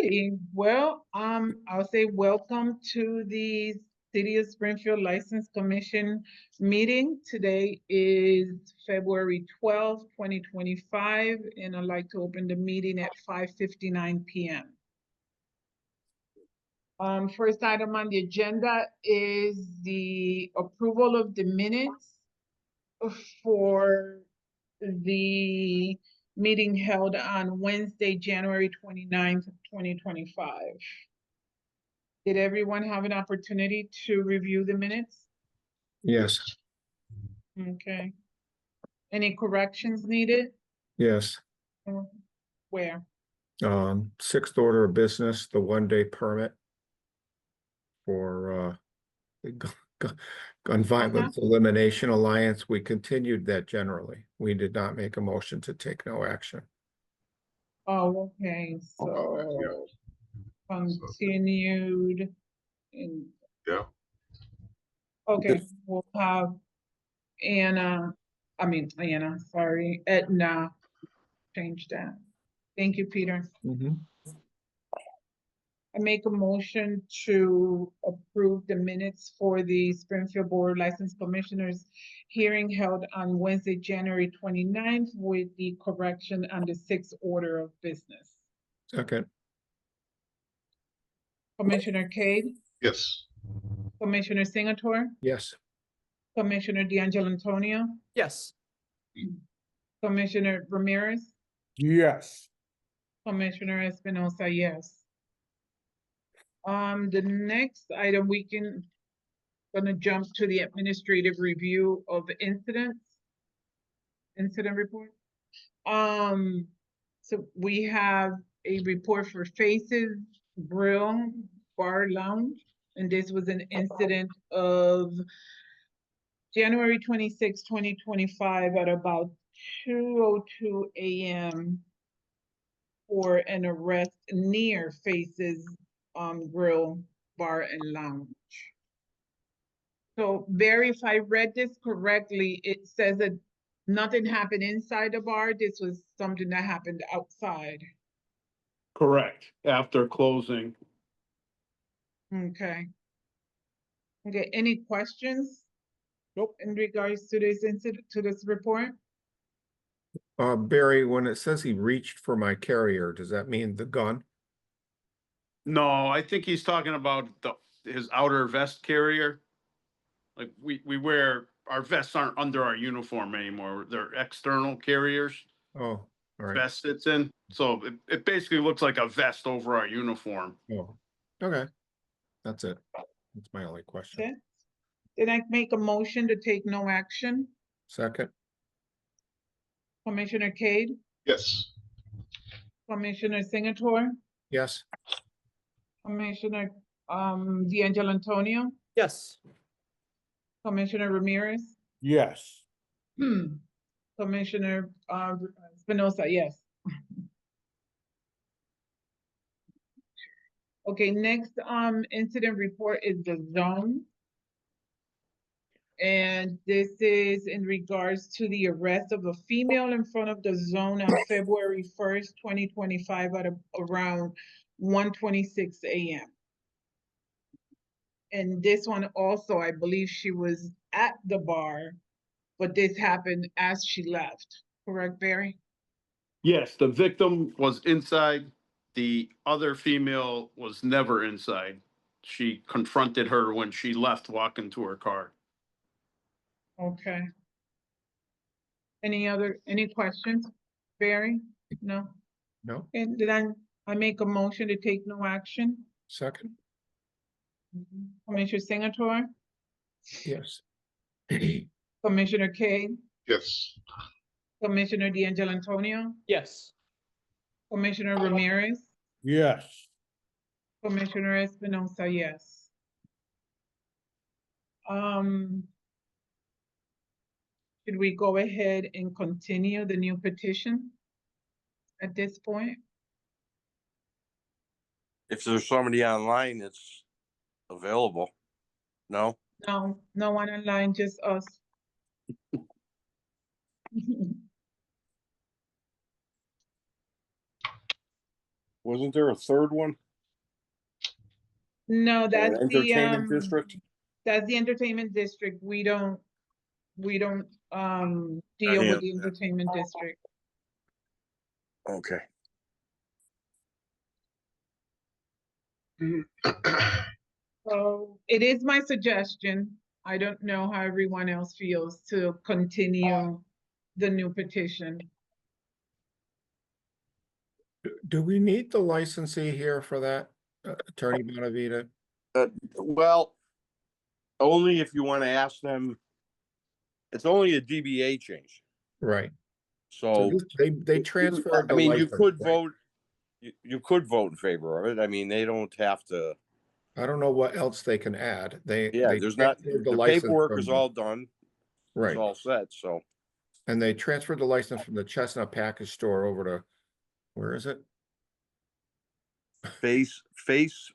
righty. Well, I'll say welcome to the City of Springfield License Commission meeting. Today is February 12th, 2025, and I'd like to open the meeting at 5:59 p.m. First item on the agenda is the approval of the minutes for the meeting held on Wednesday, January 29th, 2025. Did everyone have an opportunity to review the minutes? Yes, Okay. Any corrections needed? yes. Where? Sixth order of business, the 1-day permit for the Gun Violence Elimination Alliance. We continued that generally. We did not make a motion to take no action. Oh, okay, so continued in. Yeah. Okay, we'll have Edna, change that. Thank you, Peter. I make a motion to approve the minutes for the Springfield Board of License Commissioners hearing held on Wednesday, January 29th, with the correction on the sixth order of business. Second. Commissioner Cade, Yes. Commissioner Singleton, Yes. Commissioner D'Angelantonio, Yes. Commissioner Ramirez, Yes. Commissioner Espinosa, yes. The next item gonna jump to the administrative review of incident report. So we have a report for Faces Grill Bar Lounge, and this was an incident of January 26, 2025 at about 2:02 a.m. for an arrest near Faces Grill Bar and Lounge. So Barry, if I read this correctly, it says that nothing happened inside the bar. This was something that happened outside. Correct. After closing. Okay. Okay, any questions? Nope. In regards to this incident, to this report? Barry, when it says he reached for my carrier, does that mean the gun? No, I think he's talking about his outer vest carrier. Like we wear, our vests aren't under our uniform anymore. They're external carriers. Oh, all right. Vest sits in. So it basically looks like a vest over our uniform. Oh, okay. That's it. That's my only question. Okay. Then I make a motion to take no action. Second. Commissioner Cade, Yes. Commissioner Singleton, Yes. Commissioner D'Angelantonio, Yes. Commissioner Ramirez, Yes. Commissioner Espinosa, yes. Okay, next incident report is the zone. And this is in regards to the arrest of a female in front of the zone on February 1st, 2025 at around 1:26 a.m. And this one also, I believe she was at the bar, but this happened as she left. Correct, Barry? Yes, the victim was inside. The other female was never inside. She confronted her when she left, walking to her car. Okay. Any questions, Barry? No? No. And then I make a motion to take no action. Second. Commissioner Singleton, Yes. Commissioner Cade, Yes. Commissioner D'Angelantonio, Yes. Commissioner Ramirez, Yes. Commissioner Espinosa, yes. Should we go ahead and continue the new petition at this point? If there's somebody online that's available, no? No, no one online, just us. Wasn't there a third one? No, Or that's an the, entertainment district? that's the entertainment district. We don't deal with the entertainment district. Okay. So it is my suggestion. I don't know how everyone else feels to continue the new petition. Do we need the licensee here for that, Attorney Bonavita? Well, only if you want to ask them. It's only a DBA change. Right. So, They transferred I the mean, you license, could right? vote, you could vote in favor of it. I mean, they don't have to, I don't know what else they can add. They there's not, transferred the the license paperwork from is the- all done. It's right, all set, so. and they transferred the license from the Chestnut Package Store over to, where is it? Pace Liquors.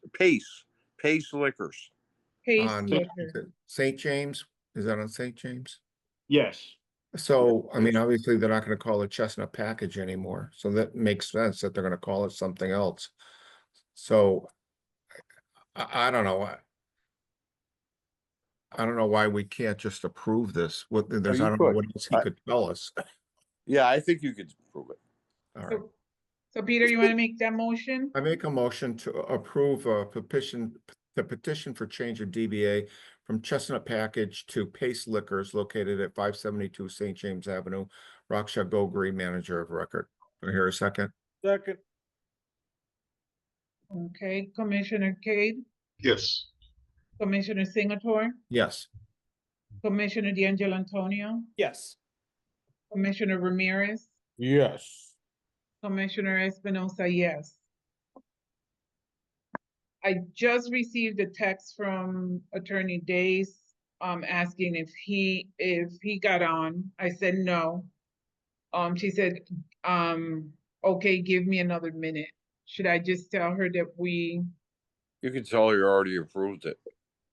Pace On Liquor. St. James? Is that on St. James? Yes. So, I mean, obviously, they're not gonna call it Chestnut Package anymore, so that makes sense that they're gonna call it something else. So, I don't know. I don't know why we can't just approve this. What, there's, you I don't know could. what else he could tell us. Yeah, I think you could prove it. All right. So Peter, you want to make that motion? I make a motion to approve the petition for change of DBA from Chestnut Package to Pace Liquors located at 572 St. James Avenue, Raksha Gogri, manager of record. Do I hear a second? Second. Okay, Commissioner Cade, Yes. Commissioner Singleton, Yes. Commissioner D'Angelo Antonio, Yes. Commissioner Ramirez, Yes. Commissioner Espinosa, yes. I just received a text from Attorney Days, asking if he got on. I said no. She said, okay, give me another minute. Should I just tell her that we, You can tell you already approved it.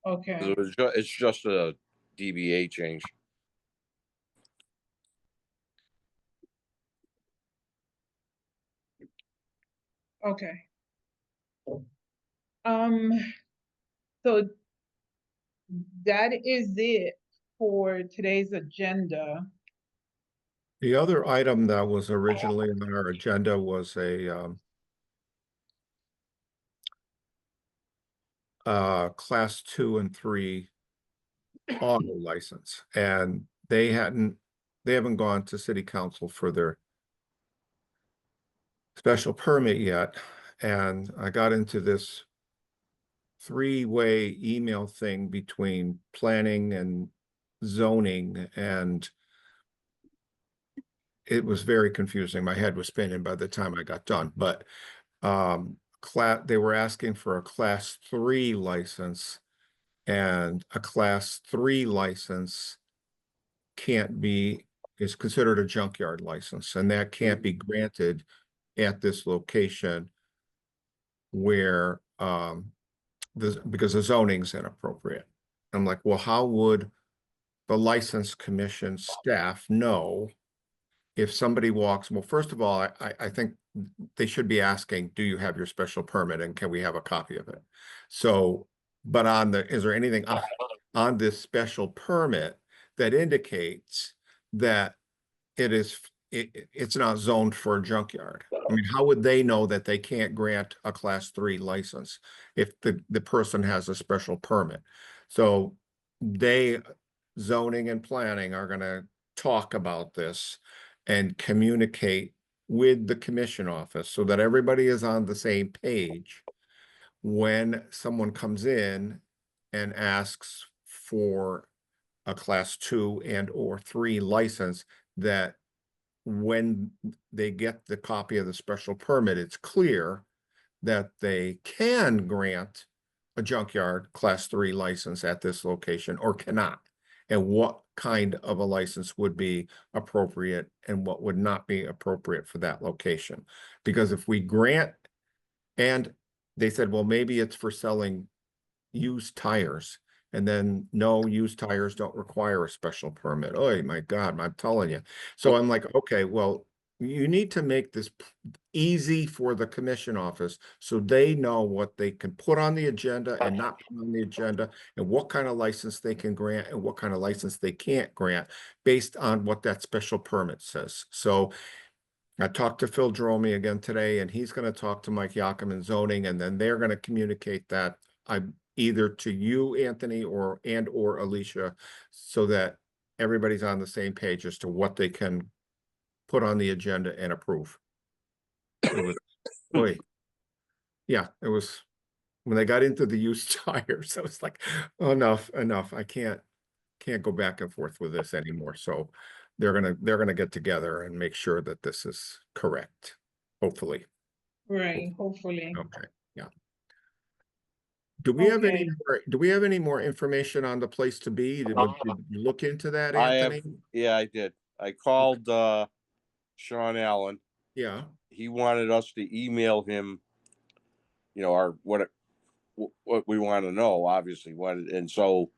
'Cause okay, it's just a DBA change. okay. So that is it for today's agenda. The other item that was originally on our agenda was a class 2 and 3 auto license, and they haven't gone to city council for their special permit yet. And I got into this three-way email thing between planning and zoning, and it was very confusing. My head was spinning by the time I got done, but they were asking for a class 3 license, and a class 3 license is considered a junkyard license, and that can't be granted at this location where because the zoning's inappropriate. I'm like, well, how would the license commission staff know if somebody walks? Well, first of all, I think they should be asking, do you have your special permit and can we have a copy of it? So, but is there anything on this special permit that indicates that it's not zoned for a junkyard? I mean, how would they know that they can't grant a class 3 license if the person has a special permit? So zoning and planning are gonna talk about this and communicate with the commission office so that everybody is on the same page when someone comes in and asks for a class 2 and or 3 license, that when they get the copy of the special permit, it's clear that they can grant a junkyard class 3 license at this location or cannot, and what kind of a license would be appropriate and what would not be appropriate for that location. Because if we grant, and they said, well, maybe it's for selling used tires, and then no, used tires don't require a special permit. Oh my God, I'm telling you. So I'm like, okay, well, you need to make this easy for the commission office so they know what they can put on the agenda and not put on the agenda, and what kind of license they can grant and what kind of license they can't grant based on what that special permit says. So I talked to Phil Jerome again today, and he's going to talk to Mike Yakum in zoning, and then they're going to communicate that either to you, Anthony, or Alicia, so that everybody's on the same page as to what they can put on the agenda and approve. It was, boy, yeah, it was, when they got into the used tires, I was like, oh, enough. I can't go back and forth with this anymore. So they're gonna get together and make sure that this is correct, hopefully. Right, hopefully. Okay, yeah. Do we have any Okay. more, information on the place to be? Did you look into that, I have, Anthony? yeah, I did. I called, Sean Allen. Yeah, He wanted us to email him, you know, what we want to know, obviously. And so,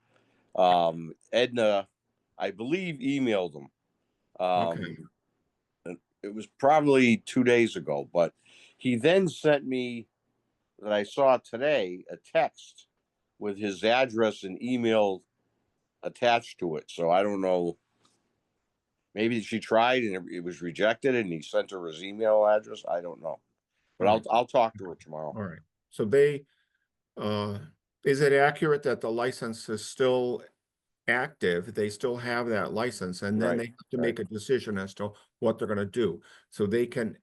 Edna, I believe, emailed him. okay, And it was probably 2 days ago, but he then sent me, that I saw today, a text with his address and email attached to it. So I don't know. Maybe she tried and it was rejected, and he sent her his email address. I don't know, but All right. I'll talk to her tomorrow. all right. So they, is it accurate that the license is still active? They still have that license, and then Right, they have to make a decision as to what they're gonna do. So they can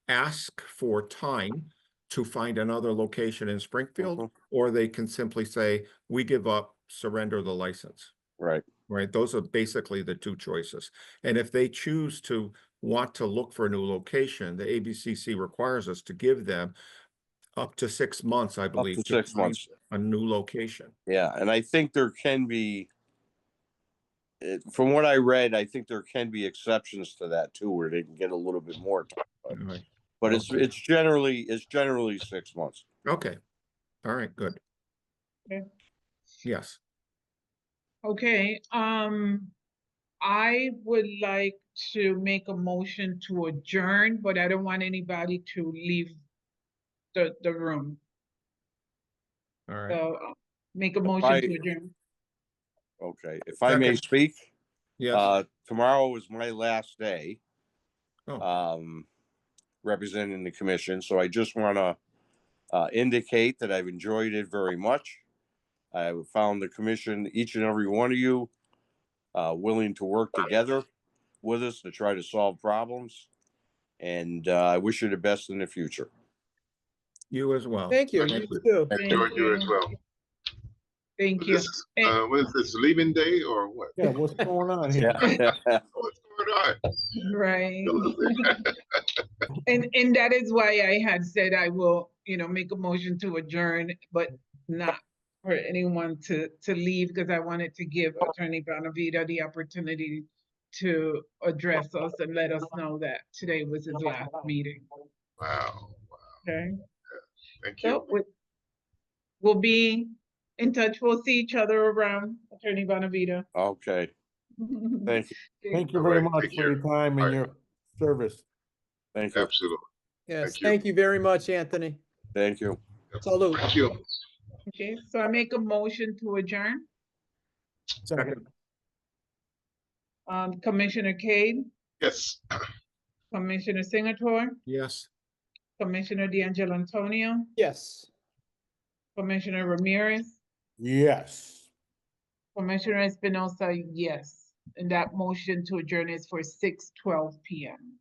ask for time to find another location in Springfield, Mhm. or they can simply say, we give up, surrender the license. Right. Right? Those are basically the two choices. And if they choose to want to look for a new location, the ABCC requires us to give them up to 6 months, I Up believe, to to 6 find months. a new location. Yeah, and I think there can be, from what I read, I think there can be exceptions to that too, where they can get a little bit more time. All right. But Okay. it's generally 6 months. Okay. All right, good. Okay. Yes. Okay, I would like to make a motion to adjourn, but I don't want anybody to leave the room. All right. So make a motion to I- adjourn. Okay, if I may Second. speak, Yes. tomorrow is my last day, Oh, representing the commission. So I just want to indicate that I've enjoyed it very much. I found the commission, each and every one of you, willing to work together with us to try to solve problems. And I wish you the best in the future. you as well. Thank you. You too. Thank Enjoyed you as you. well. Thank you. And- What is this, leaving day or what? Yeah, what's going on here? What's going on? Right. And that is why I had said I will, make a motion to adjourn, but not for anyone to leave, because I wanted to give Attorney Bonavita the opportunity to address us and let us know that today was his last meeting. Wow, Okay, thank you. so we'll be in touch. We'll see each other around, Attorney Bonavita. Okay, thank you. Thank you All very right, much take for your care. time All and right. your service. Thank you. Absolutely. Yes, Thank you. thank you very much, Anthony. Thank you. Salute. Thank you. Okay, so I make a motion to adjourn. Second. Commissioner Cade, Yes. Commissioner Singleton, Yes. Commissioner D'Angelo Antonio, Yes. Commissioner Ramirez, Yes. Commissioner Espinosa, yes. And that motion to adjourn is for 6:12 p.m.